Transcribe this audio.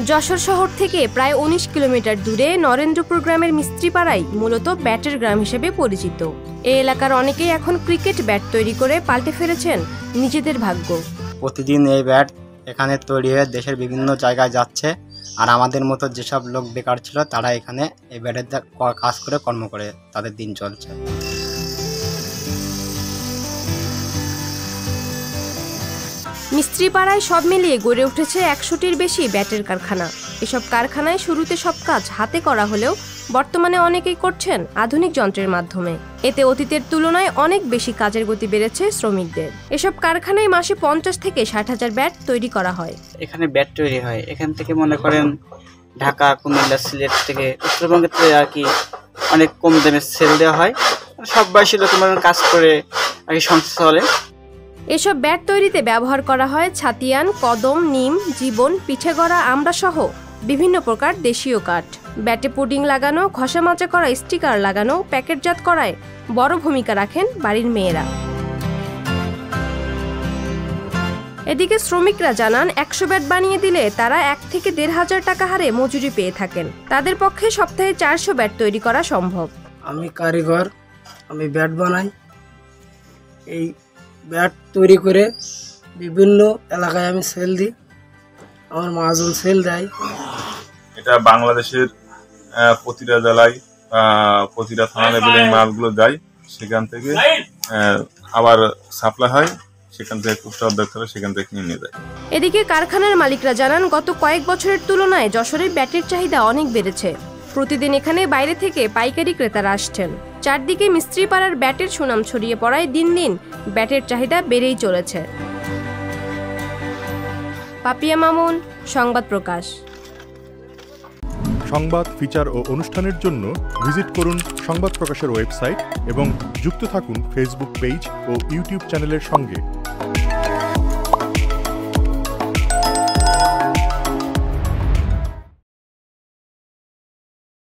যশোর শহর থেকে প্রায় ১৯ কিলোমিটার দূরে নরেন্দ্রপুর গ্রামের মিস্ত্রিপাড়ায় মূলত ব্যাটের গ্রাম হিসেবে পরিচিত। এই এলাকার অনেকেই এখন ক্রিকেট ব্যাট তৈরি করে পাল্টে ফেলেছেন নিজেদের ভাগ্য। প্রতিদিন এই ব্যাট এখানে তৈরি হয়ে দেশের বিভিন্ন জায়গায় যাচ্ছে, আর আমাদের মতো যেসব লোক বেকার ছিল তারা এখানে এই ব্যাটের কাজ করে কর্ম করে তাদের দিন চলছে। মিস্ত্রিপাড়ায় সব মিলিয়ে গড়ে উঠেছে ১০০টির বেশি ব্যাটের কারখানা। এসব কারখানায় শুরুতে সব কাজ হাতে করা হলেও বর্তমানে অনেকেই করছেন আধুনিক যন্ত্রের মাধ্যমে। এতে অতীতের তুলনায় অনেক বেশি কাজের গতি বেড়েছে শ্রমিকদের। এসব কারখানায় মাসে ৫০ থেকে ৬০,০০০ ব্যাট তৈরি করা হয়। এখানে ব্যাট তৈরি হয়, এখান থেকে মনে করেন ঢাকা, কুমিল্লা, সিলেট থেকে উত্তরবঙ্গের থেকে আর কি অনেক কম দামে সেল দেওয়া হয়। সব বয়সী লোক কাজ করে আর কি সংসার চলে। এসব ব্যাট তৈরিতে ব্যবহার করা হয় ছাতিয়ান, কদম, নিম, জীবন, পিঠেগড়া, আমড়া সহ বিভিন্ন প্রকার দেশীয় কাঠ। ব্যাটে পুডিং লাগানো, ঘষা মাজা করা, স্টিকার লাগানো, প্যাকেটজাত করায় বড় ভূমিকা রাখেন বাড়ির মেয়েরা। এদিকে শ্রমিকরা জানান ১০০ ব্যাট বানিয়ে দিলে তারা ১ থেকে ১,৫০০ টাকা হারে মজুরি পেয়ে থাকেন। তাদের পক্ষে সপ্তাহে ৪০০ ব্যাট তৈরি করা সম্ভব। আমি কারিগর, আমি ব্যাট বানাই। এই ব্যাট তৈরি করে বিভিন্ন এলাকায় আমি সেল দিই, আমার মহাজন সেল দেয়। এটা বাংলাদেশের প্রতিটা জেলায় প্রতিটা থানা লেভেলে মালগুলো যায়, সেখান থেকে আবার সাপ্লাই হয়, সেখান থেকে খুচরা অধ্যক্ষরা সেখান থেকে নিয়ে যায়। এদিকে কারখানার মালিকরা জানান গত কয়েক বছরের তুলনায় যশোরে ব্যাটের চাহিদা অনেক বেড়েছে। প্রতিদিন এখানে বাইরে থেকে পাইকারি ক্রেতারা আসছেন। চারদিকে মিস্ত্রিপাড়ার ব্যাটের সুনাম ছড়িয়ে পড়ায় দিন দিন ব্যাটের চাহিদা বেড়েই চলেছে। পাপিয়া মামুন, সংবাদ প্রকাশ। সংবাদ, ফিচার ও অনুষ্ঠানের জন্য ভিজিট করুন সংবাদ প্রকাশের ওয়েবসাইট এবং যুক্ত থাকুন ফেসবুক পেজ ও ইউটিউব চ্যানেলের সঙ্গে।